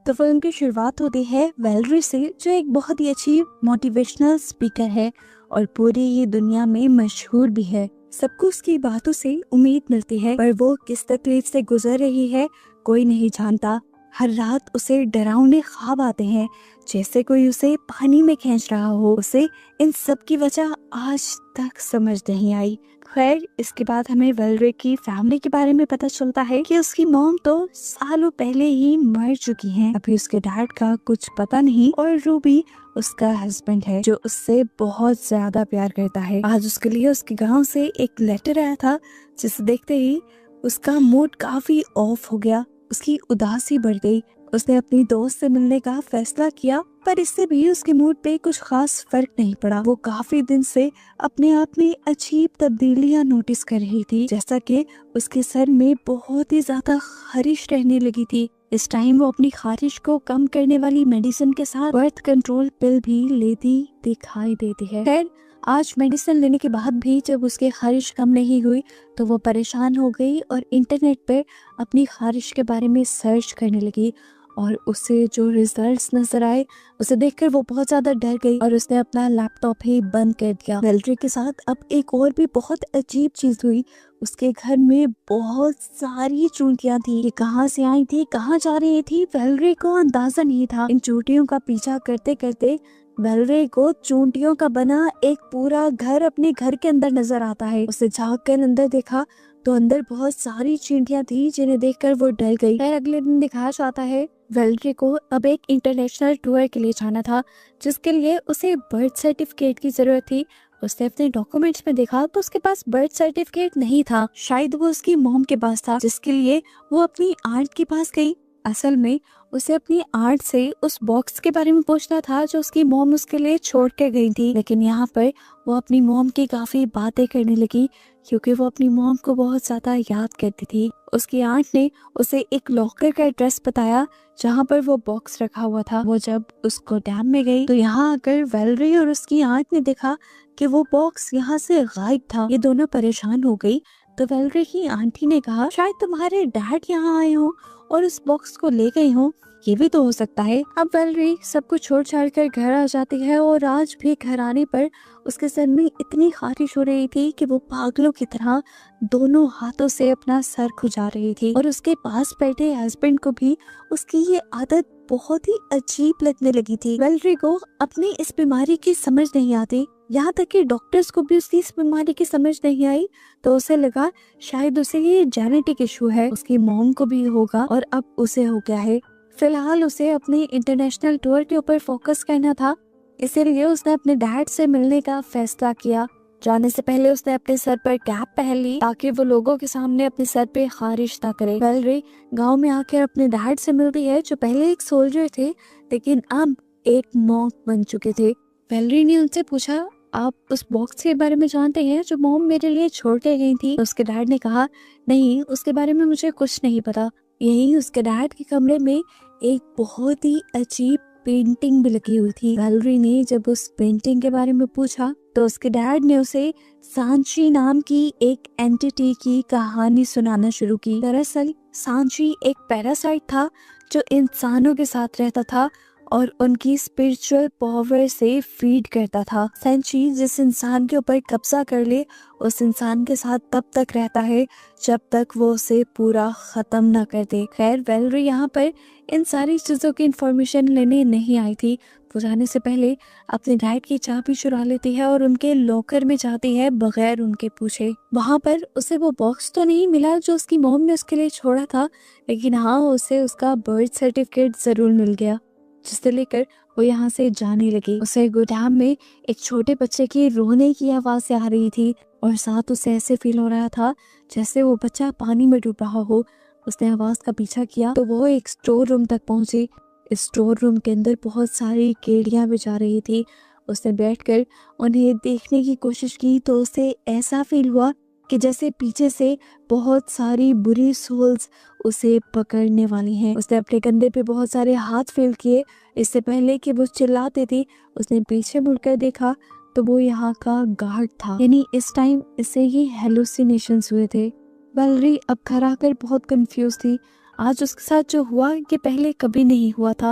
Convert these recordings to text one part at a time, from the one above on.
तो फिल्म की शुरुआत होती है वेलरी से, जो एक बहुत ही अच्छी मोटिवेशनल स्पीकर है और पूरी ही दुनिया में मशहूर भी है। सबको उसकी बातों से उम्मीद मिलती है, पर वो किस तकलीफ से गुजर रही है कोई नहीं जानता। हर रात उसे डरावने ख्वाब आते हैं, जैसे कोई उसे पानी में खींच रहा हो। उसे इन सब की वजह आज तक समझ नहीं आई। खैर, इसके बाद हमें वेलरी की फैमिली के बारे में पता चलता है कि उसकी मॉम तो सालों पहले ही मर चुकी हैं। अभी उसके डैड का कुछ पता नहीं और रूबी उसका हस्बैंड है, जो उससे बहुत ज्यादा प्यार करता है। आज उसके लिए उसके गांव से एक लेटर आया था, जिसे देखते ही उसका मूड काफी ऑफ हो गया। उसकी उदासी बढ़ गई। उसने अपनी दोस्त से मिलने का फैसला किया, पर इससे भी उसके मूड पे कुछ खास फर्क नहीं पड़ा। वो काफी दिन से अपने आप में अजीब तब्दीलियां नोटिस कर रही थी, जैसा कि उसके सर में बहुत ही ज्यादा खारिश रहने लगी थी। इस टाइम वो अपनी खारिश को कम करने वाली मेडिसिन के साथ बर्थ कंट्रोल पिल भी लेती दिखाई देती है। खैर, आज मेडिसिन लेने के बाद भी जब उसकी खारिश कम नहीं हुई तो वो परेशान हो गई और इंटरनेट पर अपनी खारिश के बारे में सर्च करने लगी, और उसे जो रिजल्ट्स नजर आए उसे देखकर वो बहुत ज्यादा डर गई और उसने अपना लैपटॉप ही बंद कर दिया। वेलरी के साथ अब एक और भी बहुत अजीब चीज हुई। उसके घर में बहुत सारी चूंटियां थी। ये कहाँ से आई थी, कहाँ जा रही थी, वेलरी को अंदाजा नहीं था। इन चूंटियों का पीछा करते करते वेलरी को चूंटियों का बना एक पूरा घर अपने घर के अंदर नजर आता है। उसे झांक कर अंदर देखा तो अंदर बहुत सारी चींटियां थी, जिन्हें देखकर वो डर गई। फिर अगले दिन दिखाया जाता है वेलरी को अब एक इंटरनेशनल टूर के लिए जाना था, जिसके लिए उसे बर्थ सर्टिफिकेट की जरूरत थी। उसने अपने डॉक्यूमेंट्स में देखा तो उसके पास बर्थ सर्टिफिकेट नहीं था। शायद वो उसकी मॉम के पास था, जिसके लिए वो अपनी आंट के पास गई। असल में उसे अपनी आंट से उस बॉक्स के बारे में पूछना था जो उसकी मॉम उसके लिए छोड़ के गई थी, लेकिन यहाँ पर वो अपनी मॉम की काफी बातें करने लगी, क्योंकि वो अपनी मॉम को बहुत ज्यादा याद करती थी। उसकी आंट ने उसे एक लॉकर का एड्रेस बताया जहाँ पर वो बॉक्स रखा हुआ था। वो जब उसको डैम में गई तो यहाँ आकर वेलरी और उसकी आंट ने देखा कि वो बॉक्स यहाँ से गायब था। ये दोनों परेशान हो गई तो वेलरी की आंटी ने कहा, शायद तुम्हारे डैड यहाँ आए हो और उस बॉक्स को ले गई हो, ये भी तो हो सकता है। अब वेलरी सब कुछ छोड़ छाड़ कर घर आ जाती है और आज भी घर आने पर उसके सर में इतनी खारिश हो रही थी कि वो पागलों की तरह दोनों हाथों से अपना सर खुजा रही थी, और उसके पास बैठे हस्बैंड को भी उसकी ये आदत बहुत ही अजीब लगने लगी थी। वेलरी को अपनी इस बीमारी की समझ नहीं आती, यहाँ तक कि डॉक्टर्स को भी उसकी इस बीमारी की समझ नहीं आई। तो उसे लगा शायद उसे ये जेनेटिक इशू है, उसकी मॉम को भी होगा और अब उसे हो गया है। फिलहाल उसे अपने इंटरनेशनल टूर के ऊपर फोकस करना था, इसीलिए उसने अपने डैड से मिलने का फैसला किया। जाने से पहले उसने अपने सर पर कैप पहन ली ताकि वो लोगों के सामने अपने सर पे खारिश ना करे। वेलरी गांव में आकर अपने डैड से मिलती है, जो पहले एक सोल्जर थे लेकिन अब एक मॉन्क बन चुके थे। वेलरी ने उनसे पूछा, आप उस बॉक्स के बारे में जानते हैं जो मॉम मेरे लिए छोड़ के गई थी? तो उसके डैड ने कहा, नहीं, उसके बारे में मुझे कुछ नहीं पता। यही उसके डैड के कमरे में एक बहुत ही अजीब पेंटिंग भी लगी हुई थी। वेलरी ने जब उस पेंटिंग के बारे में पूछा तो उसके डैड ने उसे सांची नाम की एक एंटिटी की कहानी सुनाना शुरू की। दरअसल सांची एक पैरासाइट था जो इंसानों के साथ रहता था और उनकी स्पिरिचुअल पावर से फीड करता था। सांची जिस इंसान के ऊपर कब्जा कर ले उस इंसान के साथ तब तक रहता है जब तक वो उसे पूरा खत्म ना कर दे। खैर, वेलरी यहाँ पर इन सारी चीजों की इंफॉर्मेशन लेने नहीं आई थी। वो जाने से पहले अपने डैड की चाबी चुरा लेती है और उनके लॉकर में जाती है बगैर उनके पूछे। वहाँ पर उसे वो बॉक्स तो नहीं मिला जो उसकी मॉम ने उसके लिए छोड़ा था, लेकिन हाँ, उसे उसका बर्थ सर्टिफिकेट जरूर मिल गया, जिसे लेकर वो यहाँ से जाने लगी। उसे गोदाम में एक छोटे बच्चे की रोने की आवाज आ रही थी और साथ उसे ऐसे फील हो रहा था जैसे वो बच्चा पानी में डूब रहा हो। उसने आवाज का पीछा किया तो वो एक स्टोर रूम तक पहुंची। इस स्टोर रूम के अंदर बहुत सारी केड़ियां भी जा रही थी। उसने बैठकर उन्हें देखने की कोशिश की तो उसे ऐसा फील हुआ कि जैसे पीछे से बहुत सारी बुरी सोल्स उसे पकड़ने वाली हैं। उसने अपने कंधे पे बहुत सारे हाथ फील किए। इससे पहले कि वो चिल्लाती थी, उसने पीछे मुड़कर देखा तो वो यहाँ का गार्ड था, यानी इस टाइम इसे ही हेलुसिनेशंस हुए थे। वेलरी अब घर आकर बहुत कंफ्यूज थी। आज उसके साथ जो हुआ कि पहले कभी नहीं हुआ था।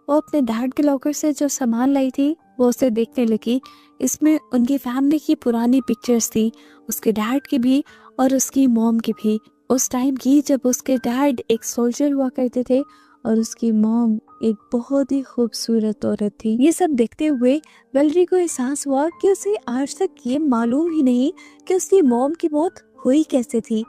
वो अपने डैड के लॉकर से जो सामान लाई थी वो उसे देखने लगी। इसमें उनकी फैमिली की पुरानी पिक्चर्स थी, उसके डैड की भी और उसकी मॉम की भी, उस टाइम की जब उसके डैड एक सोल्जर हुआ करते थे और उसकी मॉम एक बहुत ही खूबसूरत औरत थी। ये सब देखते हुए वेलरी को एहसास हुआ कि उसे आज तक ये मालूम ही नहीं कि उसकी मॉम की मौत हुई कैसे थी।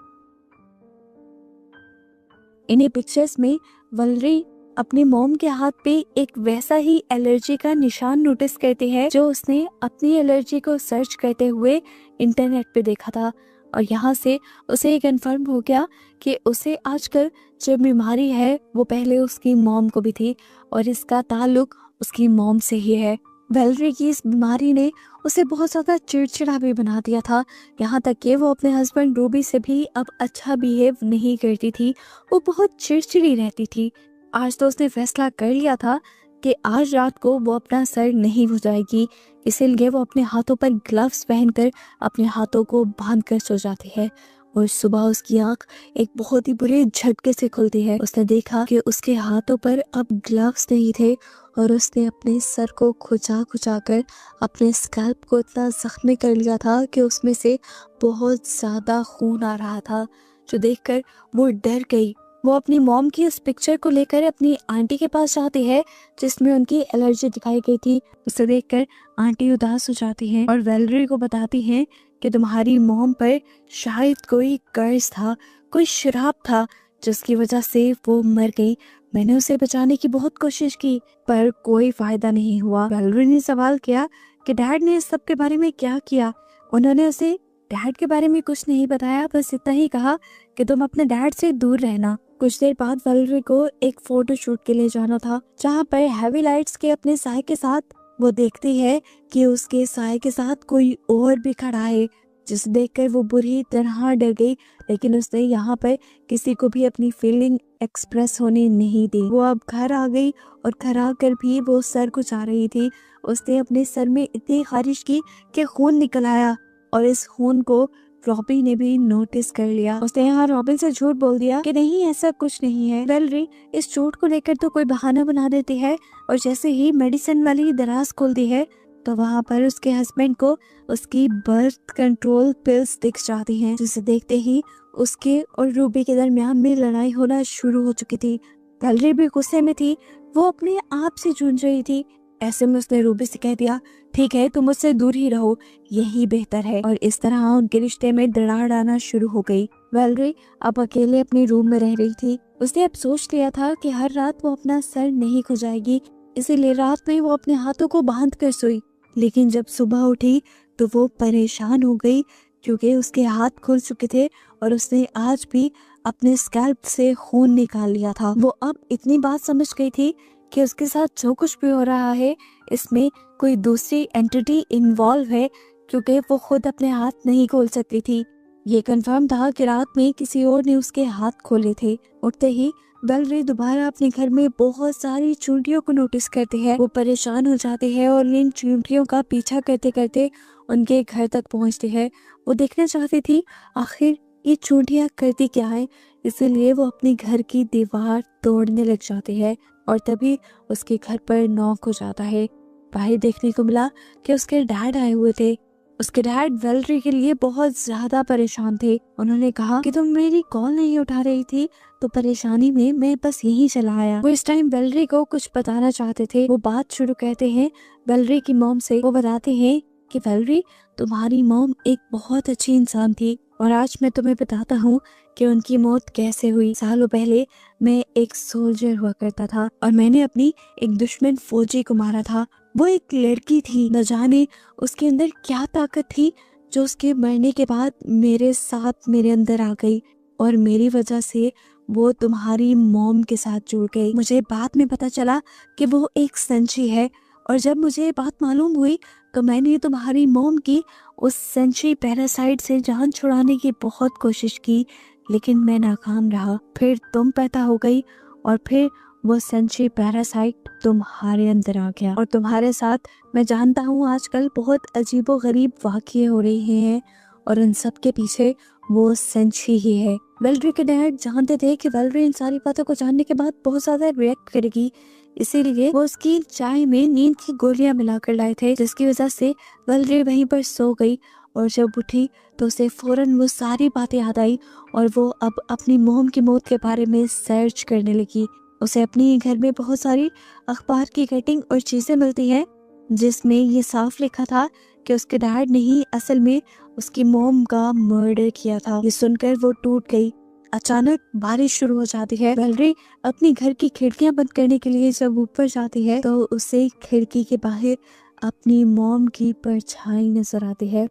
इन्हीं पिक्चर्स में वेलरी अपनी मॉम के हाथ पे एक वैसा ही एलर्जी का निशान नोटिस करती है जो उसने अपनी एलर्जी को सर्च करते हुए इंटरनेट पे देखा था। और यहाँ से उसे ये कंफर्म हो गया कि उसे आजकल जो बीमारी है वो पहले उसकी मॉम को भी थी और इसका ताल्लुक उसकी मॉम से ही है। वेलरी की इस बीमारी ने उसे बहुत ज़्यादा चिड़चिड़ा भी बना दिया था, यहाँ तक कि वो अपने हस्बैंड रूबी से भी अब अच्छा बिहेव नहीं करती थी। वो बहुत चिड़चिड़ी रहती थी। आज तो उसने फैसला कर लिया था कि आज रात को वो अपना सर नहीं भुजाएगी, इसीलिए वो अपने हाथों पर ग्लव्स पहनकर अपने हाथों को बांध कर सो जाती है। और सुबह उसकी आंख एक बहुत ही बुरे झटके से खुलती है। उसने देखा कि उसके हाथों पर अब ग्लव्स नहीं थे और उसने अपने सर को खुजा खुजा कर अपने स्कैल्प को इतना जख्मी कर लिया था कि उसमें से बहुत ज़्यादा खून आ रहा था, जो देखकर वो डर गई। वो अपनी मॉम की उस पिक्चर को लेकर अपनी आंटी के पास जाती है जिसमें उनकी एलर्जी दिखाई गई थी। उसे देखकर आंटी उदास हो जाती हैं और वेलरी को बताती हैं कि तुम्हारी मॉम पर शायद कोई कर्ज था, कोई श्राप था जिसकी वजह से वो मर गई। मैंने उसे बचाने की बहुत कोशिश की पर कोई फायदा नहीं हुआ। वेलरी ने सवाल किया कि डैड ने इस सब के बारे में क्या किया। उन्होंने उसे डैड के बारे में कुछ नहीं बताया, बस इतना ही कहा कि तुम अपने डैड से दूर रहना। कुछ देर बाद वेलरी को एक फोटो शूट के लिए जाना था जहाँ पर हैवी लाइट्स के अपने साय के साथ वो देखती है कि उसके साय के साथ कोई और भी खड़ा है, जिसे देखकर वो बुरी तरह डर गई। लेकिन उसने यहाँ पर किसी को भी अपनी फीलिंग एक्सप्रेस होने नहीं दी। वो अब घर आ गई और घर आकर भी वो सर कुचा रही थी। उसने अपने सर में इतनी खारिश की कि खून निकल आया और इस खून को रॉबी ने भी नोटिस कर लिया। उसने यहाँ रॉबिन से झूठ बोल दिया कि नहीं ऐसा कुछ नहीं है। वेलरी इस चोट को लेकर तो कोई बहाना बना देती है और जैसे ही मेडिसिन वाली दराज खोलती है तो वहाँ पर उसके हस्बैंड को उसकी बर्थ कंट्रोल पिल्स दिख जाती हैं, जिसे देखते ही उसके और रूबी के दरमियान में लड़ाई होना शुरू हो चुकी थी। वेलरी भी गुस्से में थी, वो अपने आप से जूझ रही थी। ऐसे में उसने रूबी से कह दिया, ठीक है तुम मुझसे दूर ही रहो, यही बेहतर है। और इस तरह उनके रिश्ते में दरार आना शुरू हो गई। वेलरी अब अकेले अपने रूम में रह रही थी। उसने अब सोच लिया था कि हर रात वो अपना सर नहीं खुजाएगी, इसीलिए रात में वो अपने हाथों को बांध कर सोई। लेकिन जब सुबह उठी तो वो परेशान हो गई क्योंकि उसके हाथ खुल चुके थे और उसने आज भी अपने स्कैल्प से खून निकाल लिया था। वो अब इतनी बात समझ गई थी कि उसके साथ जो कुछ भी हो रहा है इसमें कोई दूसरी एंटिटी इन्वॉल्व है, क्योंकि वो खुद अपने हाथ नहीं खोल सकती थी। ये कंफर्म था कि रात में किसी और ने उसके हाथ खोले थे। उठते ही वेलरी दोबारा अपने घर में बहुत सारी चूंटियों को नोटिस करती है। वो परेशान हो जाती है और इन चूंटियों का पीछा करते करते उनके घर तक पहुंचती है। वो देखना चाहती थी आखिर ये चूंटियां करती क्या है, इसीलिए वो अपने घर की दीवार तोड़ने लग जाती है और तभी उसके घर पर नॉक हो जाता है। बाहर देखने को मिला कि उसके डैड आए हुए थे। उसके डैड वेलरी के लिए बहुत ज्यादा परेशान थे। उन्होंने कहा कि तुम मेरी कॉल नहीं उठा रही थी तो परेशानी में मैं बस यही चला आया। वो इस टाइम वेलरी को कुछ बताना चाहते थे। वो बात शुरू करते हैं वेलरी की मॉम से। वो बताते हैं कि वेलरी तुम्हारी मॉम एक बहुत अच्छी इंसान थी और आज मैं तुम्हें बताता हूँ कि उनकी मौत कैसे हुई। सालों पहले मैं एक सोल्जर हुआ करता था और मैंने अपनी एक दुश्मन फौजी को मारा था। वो एक लड़की थी, न जाने उसके अंदर क्या ताकत थी जो उसके मरने के बाद मेरे साथ मेरे अंदर आ गई और मेरी वजह से वो तुम्हारी मॉम के साथ जुड़ गई। मुझे बाद में पता चला कि वो एक संची है और जब मुझे ये बात मालूम हुई तो मैंने तुम्हारी मॉम की उस संची पैरासाइट से जान छुड़ाने की बहुत कोशिश की, लेकिन मैं नाकाम रहा। फिर तुम पैदा हो गई और फिर वो संची पैरासाइट तुम्हारे अंदर आ गया और तुम्हारे साथ मैं जानता हूँ आजकल बहुत अजीबो गरीब वाक़ये हो रहे हैं और उन सब के पीछे वो संची ही है। वेलरी के डैड जानते थे कि वेलरी इन सारी बातों को जानने के बाद बहुत ज्यादा रिएक्ट करेगी, इसीलिए वो उसकी चाय में नींद की गोलियां मिलाकर लाए थे, जिसकी वजह से वेलरी वहीं पर सो गई। और जब उठी तो उसे फौरन वो सारी बातें याद आई और वो अब अपनी मोम की मौत के बारे में सर्च करने लगी। उसे अपने घर में बहुत सारी अखबार की कटिंग और चीजें मिलती हैं जिसमें ये साफ लिखा था कि उसके डैड ने ही असल में उसकी मोम का मर्डर किया था। ये सुनकर वो टूट गई। अचानक बारिश शुरू हो जाती है। वेलरी अपनी घर की खिड़कियां बंद करने के लिए जब ऊपर जाती है तो उसे खिड़की के बाहर अपनी मोम की परछाई नजर आती है।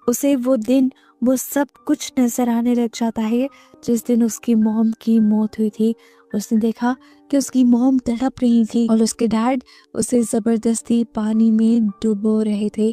उसे वो दिन, वो सब कुछ नजर आने लग जाता है जिस दिन उसकी मॉम की मौत हुई थी। उसने देखा कि उसकी मॉम तड़प रही थी और उसके डैड उसे जबरदस्ती पानी में डुबो रहे थे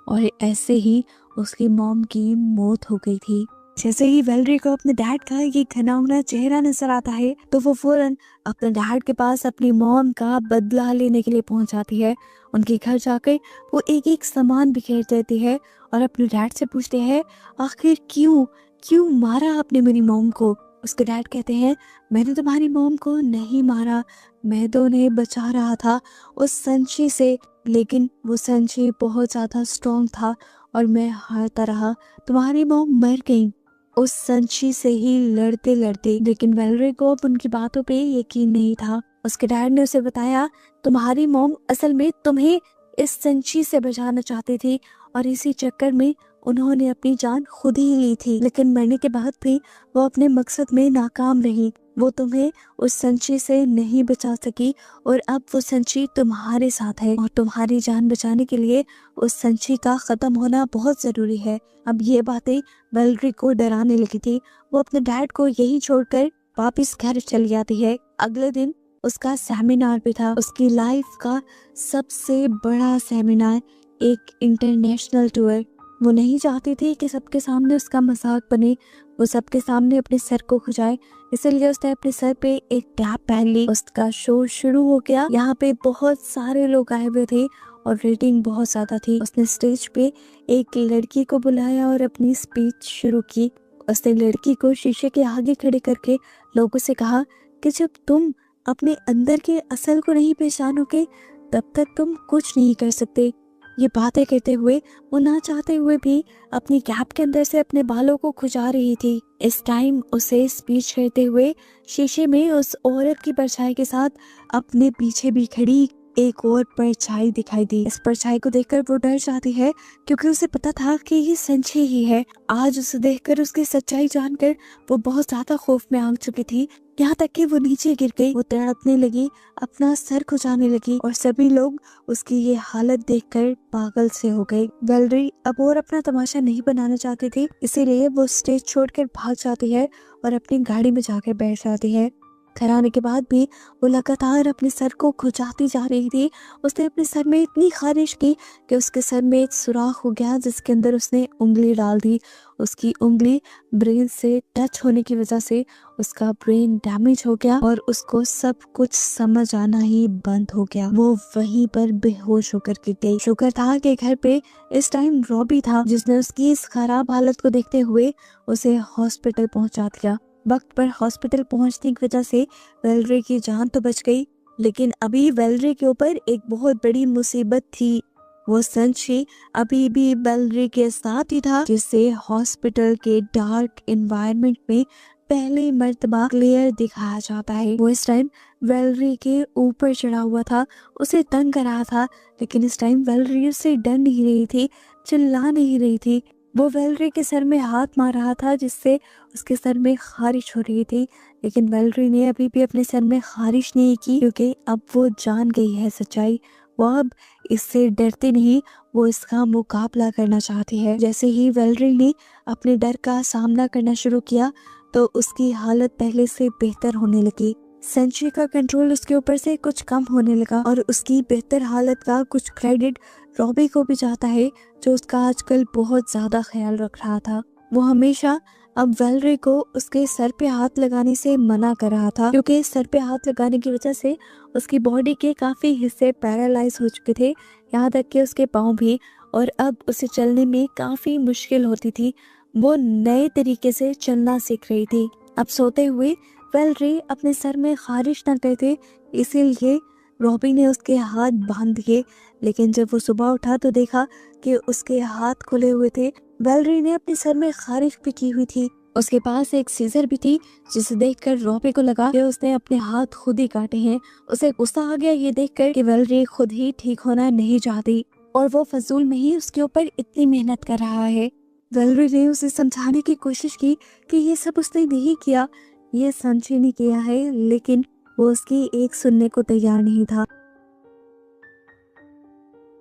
और ऐसे ही उसकी मॉम की मौत हो गई थी। जैसे ही वेलरी को अपने डैड का ये घिनौना चेहरा नजर आता है तो वो फौरन अपने डैड के पास अपनी मॉम का बदला लेने के लिए पहुंच जाती है। उनके घर जाकर वो एक एक सामान बिखेर देती है और अपने डैड से पूछते हैं, आखिर क्यों क्यों मारा आपने मेरी मॉम को। उसके डैड कहते हैं, मैंने तुम्हारी मॉम को नहीं मारा, मैं तो उन्हें बचा रहा था उस संची से, लेकिन वो संची बहुत ज्यादा स्ट्रॉन्ग था और मैं हारता रहा, तुम्हारी मॉम मर गई उस संची से ही लड़ते लड़ते। लेकिन वेलरी को अब उनकी बातों पे यकीन नहीं था। उसके डैड ने उसे बताया, तुम्हारी मॉम असल में तुम्हें इस संची से बचाना चाहती थी और इसी चक्कर में उन्होंने अपनी जान खुद ही ली थी, लेकिन मरने के बाद भी वो अपने मकसद में नाकाम रही। वो तुम्हें उस संची से नहीं बचा सकी और अब वो संची तुम्हारे साथ है और तुम्हारी जान बचाने के लिए उस संची का खत्म होना बहुत जरूरी है। अब ये बातें वेलरी को डराने लगी थी। वो अपने डैड को यही छोड़कर वापिस घर चली जाती है। अगले दिन उसका सेमिनार भी था, उसकी लाइफ का सबसे बड़ा सेमिनार, एक इंटरनेशनल टूर। वो नहीं चाहती थी कि सबके सामने उसका मजाक बने, वो सबके सामने अपने सर को खुजाए, इसलिए उसने अपने सर पे एक कैप पहन ली। उसका शो शुरू हो गया। यहाँ पे बहुत सारे लोग आए हुए थे और रेटिंग बहुत ज्यादा थी। उसने स्टेज पे एक लड़की को बुलाया और अपनी स्पीच शुरू की। उसने लड़की को शीशे के आगे खड़े करके लोगों से कहा कि जब तुम अपने अंदर के असल को नहीं पहचानोगे तब तक तुम कुछ नहीं कर सकते। ये बातें करते हुए वो ना चाहते हुए भी अपनी कैप के अंदर से अपने बालों को खुजा रही थी। इस टाइम उसे स्पीच करते हुए शीशे में उस औरत की परछाई के साथ अपने पीछे भी खड़ी एक और परछाई दिखाई दी। इस परछाई को देखकर वो डर जाती है क्योंकि उसे पता था कि ये संची ही है। आज उसे देखकर, उसकी सच्चाई जानकर वो बहुत ज्यादा खौफ में आ चुकी थी, यहाँ तक कि वो नीचे गिर गई। वो तड़पने लगी, अपना सर खुजाने लगी और सभी लोग उसकी ये हालत देखकर पागल से हो गए। वेलरी अब और अपना तमाशा नहीं बनाना चाहती थी, इसीलिए वो स्टेज छोड़कर भाग जाती है और अपनी गाड़ी में जाकर बैठ जाती है। घर आने के बाद भी वो लगातार अपने सर को खुजाती जा रही थी। उसने अपने सर में इतनी खारिश की कि उसके सर में एक सुराख हो गया जिसके अंदर उसने उंगली डाल दी। उसकी उंगली ब्रेन से टच होने की वजह से उसका ब्रेन डैमेज हो गया और उसको सब कुछ समझ आना ही बंद हो गया। वो वहीं पर बेहोश होकर गिर गई। शुक्र था कि घर पे इस टाइम रॉबी था जिसने उसकी इस खराब हालत को देखते हुए उसे हॉस्पिटल पहुंचा दिया। वक्त पर हॉस्पिटल पहुंचने की वजह से वेलरी की जान तो बच गई, लेकिन अभी वेलरी के ऊपर एक बहुत बड़ी मुसीबत थी। वो संची अभी भी वेलरी के साथ ही था, जिसे हॉस्पिटल के डार्क एनवायरनमेंट में पहली मर्तबा क्लियर दिखाया जाता है। वो इस टाइम वेलरी के ऊपर चढ़ा हुआ था, उसे तंग कर रहा था, लेकिन इस टाइम वेलरी उससे डर नहीं रही थी, चिल्ला नहीं रही थी। वो वेलरी के सर में हाथ मार रहा था जिससे उसके सर में खारिश हो रही थी, लेकिन वेलरी ने अभी भी अपने सर में खारिश नहीं की क्योंकि अब वो जान गई है सच्चाई। वो अब इससे डरती नहीं, वो इसका मुकाबला करना चाहती है। जैसे ही वेलरी ने अपने डर का सामना करना शुरू किया तो उसकी हालत पहले से बेहतर होने लगी। संची का कंट्रोल उसके ऊपर से कुछ कम होने लगा और उसकी बेहतर हालत का कुछ क्रेडिट रॉबी को भी जाता है जो उसका आजकल बहुत ज्यादा ख्याल रख रहा था। वो हमेशा अब वेलरी को उसके सर पे हाथ लगाने से मना कर रहा था क्योंकि सर पे हाथ लगाने की वजह से उसकी बॉडी के काफी हिस्से पैरालाइज हो चुके थे, यहाँ तक कि उसके पाँव भी। और अब उसे चलने में काफी मुश्किल होती थी। वो नए तरीके से चलना सीख रही थी। अब सोते हुए वेलरी अपने सर में खारिश न करते, इसीलिए रॉबी ने उसके हाथ बांध दिए। लेकिन जब वो सुबह उठा तो देखा कि उसके हाथ खुले हुए थे। वेलरी ने अपने सर में खारिश भी की हुई थी। उसके पास एक सीजर भी थी, जिसे देखकर रॉबी को लगा कि उसने अपने हाथ खुद ही काटे हैं। उसे गुस्सा आ गया ये देखकर कि वेलरी खुद ही ठीक होना नहीं चाहती और वो फजूल में ही उसके ऊपर इतनी मेहनत कर रहा है। वेलरी ने उसे समझाने की कोशिश की कि ये सब उसने नहीं किया, ये संची ने किया है, लेकिन वो उसकी एक सुनने को तैयार नहीं था।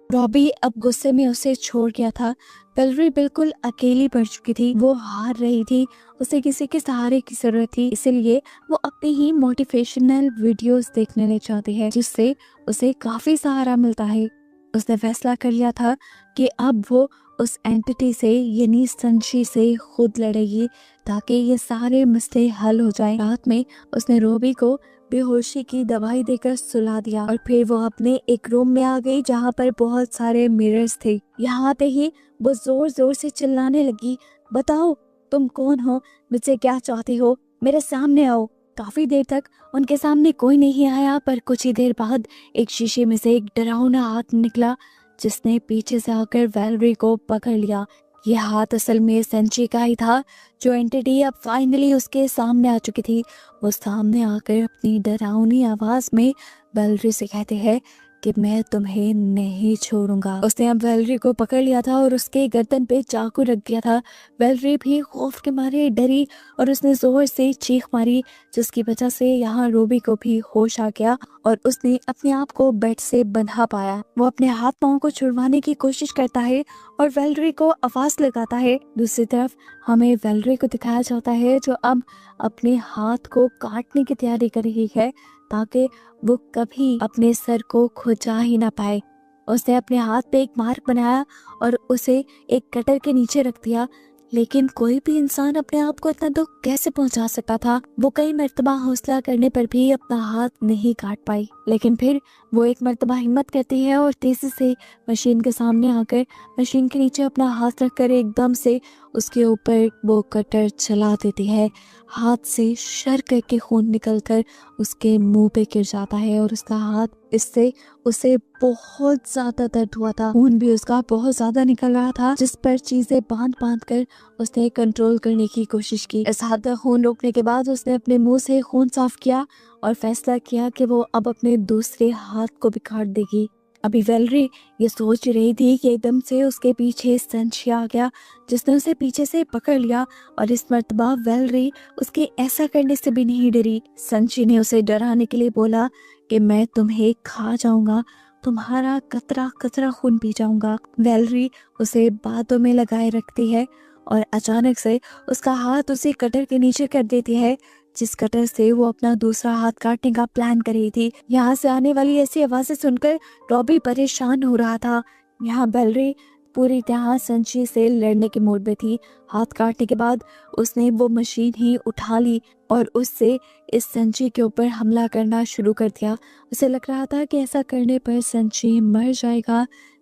रॉबी अब गुस्से में उसे छोड़ गया था। वेलरी बिल्कुल अकेली पड़ चुकी थी, वो हार रही थी, उसे किसी के सहारे की जरूरत थी। इसीलिए वो अपनी ही मोटिवेशनल वीडियोस देखने लग जाती है, जिससे उसे काफी सहारा मिलता है। उसने फैसला कर लिया था कि अब वो उस एंटिटी से यानी संची से खुद लड़ेगी, ताकि ये सारे मसले हल हो जाएं। रात में उसने रॉबी को बेहोशी की दवाई देकर सुला दिया और फिर वो अपने एक रूम में आ गई, जहाँ पर बहुत सारे मिरर्स थे। यहाँ आते ही वो जोर जोर से चिल्लाने लगी, बताओ तुम कौन हो, मुझसे क्या चाहते हो, मेरे सामने आओ। काफी देर तक उनके सामने कोई नहीं आया, पर कुछ ही देर बाद एक शीशे में से एक डरावना हाथ निकला, जिसने पीछे से आकर वेलरी को पकड़ लिया। यह हाथ असल में सेंची का ही था, जो एंटिटी अब फाइनली उसके सामने आ चुकी थी। वो सामने आकर अपनी डरावनी आवाज में वेलरी से कहते हैं कि मैं तुम्हें नहीं छोड़ूंगा। उसने अब वेलरी को पकड़ लिया था और उसके गर्दन पे चाकू रख दिया था। वेलरी भी खौफ के मारे डरी और उसने जोर से चीख मारी, जिसकी वजह से यहाँ रूबी को भी होश आ गया और उसने अपने आप को बेड से बंधा पाया। वो अपने हाथ पांव को छुड़वाने की कोशिश करता है और वेलरी को आवाज लगाता है। दूसरी तरफ हमें वेलरी को दिखाया जाता है, जो अब अपने हाथ को काटने की तैयारी कर रही है, ताकि वो कभी अपने सर को खुजा ही ना पाए। उसने अपने हाथ पे एक मार्क बनाया और उसे एक कटर के नीचे रख दिया, लेकिन कोई भी इंसान अपने आप को इतना दुख कैसे पहुंचा सकता था। वो कई मर्तबा हौसला करने पर भी अपना हाथ नहीं काट पाई, लेकिन फिर वो एक मर्तबा हिम्मत करती है और तेजी से मशीन के सामने आकर मशीन के नीचे अपना हाथ रखकर एकदम से उसके ऊपर वो कटर चला देती है। हाथ से शर करके खून निकलकर उसके मुंह पे गिर जाता है और उसका हाथ, इससे उसे बहुत ज्यादा दर्द हुआ था। खून भी उसका बहुत ज्यादा निकल रहा था, जिस पर चीजें बांध बांध कर उसने कंट्रोल करने की कोशिश की। इस हद तक खून रोकने के बाद उसने अपने मुंह से खून साफ किया और फैसला किया कि वो अब अपने दूसरे हाथ को भी काट देगी। अभी वेलरी ये सोच रही थी कि एकदम से उसके पीछे संची आ गया, जिसने उसे पीछे से पकड़ लिया और इस मर्तबा वेलरी उसके ऐसा करने से भी नहीं डरी। संची ने उसे डराने के लिए बोला कि मैं तुम्हें खा जाऊंगा, तुम्हारा कतरा कतरा खून पी जाऊंगा। वेलरी उसे बातों में लगाए रखती है और अचानक से उसका हाथ उसे कटर के नीचे कर देती है, जिस कटर से वो अपना दूसरा हाथ काटने का प्लान कर रही थी। यहाँ से आने वाली ऐसी आवाजें सुनकर रॉबी परेशान हो रहा था। यहाँ वेलरी पूरी तरह संची से लड़ने के मूड में थी। हाथ काटने के बाद उसने वो मशीन ही उठा ली और उससे इस संची के ऊपर हमला करना शुरू कर दिया। उसे लग रहा था कि ऐसा करने पर संची मर जाएगा,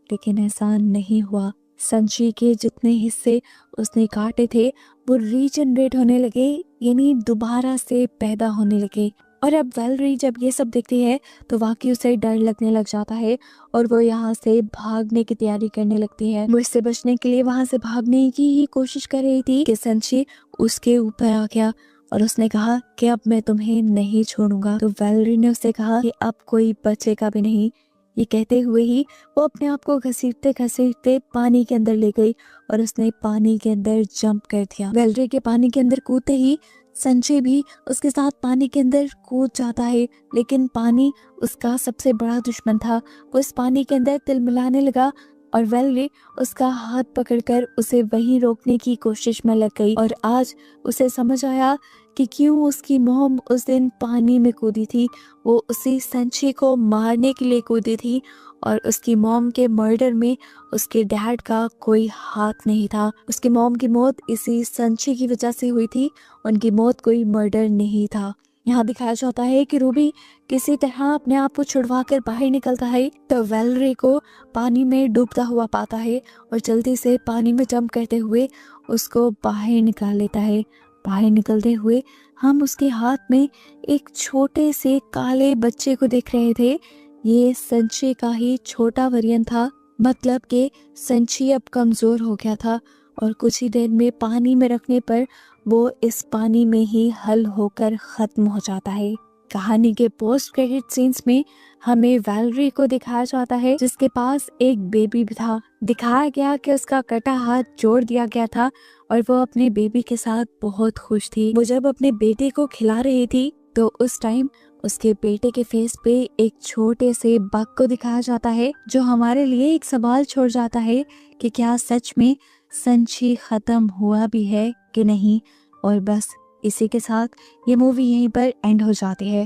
लेकिन ऐसा नहीं हुआ। संची के जितने हिस्से उसने काटे थे वो रीजनरेट होने लगे, यानी दोबारा से पैदा होने लगे। और अब वेलरी जब ये सब देखती है तो वाकई उसे डर लगने लग जाता है और वो यहाँ से भागने की तैयारी करने लगती है। वो इससे बचने के लिए वहाँ से भागने की ही कोशिश कर रही थी कि संची उसके ऊपर आ गया और उसने कहा कि अब मैं तुम्हें नहीं छोड़ूंगा। तो वेलरी ने उससे कहा कि अब कोई बचेगा भी नहीं। ये कहते हुए ही वो अपने आप को घसीटते घसीटते पानी के अंदर ले गई और उसने पानी के अंदर जंप कर दिया। वेलरी के पानी के अंदर कूदते ही संजय भी उसके साथ पानी के अंदर कूद जाता है, लेकिन पानी उसका सबसे बड़ा दुश्मन था। वो इस पानी के अंदर तिलमिलाने लगा और वेलरी उसका हाथ पकड़कर उसे वहीं रोकने की कोशिश में लग गई। और आज उसे समझ आया कि क्यों उसकी मॉम उस दिन पानी में कूदी थी। वो उसी संची को मारने के लिए कूदी थी और उसकी मॉम के मर्डर में उसके डैड का कोई हाथ नहीं था। उसकी मॉम की मौत इसी संची की वजह से हुई थी, उनकी मौत कोई मर्डर नहीं था। यहाँ दिखाया जाता है कि रूबी किसी तरह अपने आप को छुड़वा कर बाहर निकलता है तो वैलेरी को पानी में डूबता हुआ पाता है और जल्दी से पानी में जंप करते हुए उसको बाहर निकाल लेता है। बाहर निकलते हुए हम उसके हाथ में एक छोटे से काले बच्चे को देख रहे थे। ये संची का ही छोटा वेरिएंट था, मतलब कि संची अब कमज़ोर हो गया था और कुछ ही देर में पानी में रखने पर वो इस पानी में ही हल होकर ख़त्म हो जाता है। कहानी के पोस्ट क्रेडिट सीन्स में हमें वैलेरी को दिखाया जाता है जिसके पास एक बेबी भी था। दिखाया गया कि उसका कटा हाथ जोड़ दिया गया था और वो अपने बेबी के साथ बहुत खुश थी। वो जब अपने बेटे को खिला रही थी तो उस टाइम उसके बेटे के फेस पे एक छोटे से बग को दिखाया जाता है, जो हमारे लिए एक सवाल छोड़ जाता है कि क्या सच में संची खत्म हुआ भी है कि नहीं। और बस इसी के साथ ये मूवी यहीं पर एंड हो जाती है।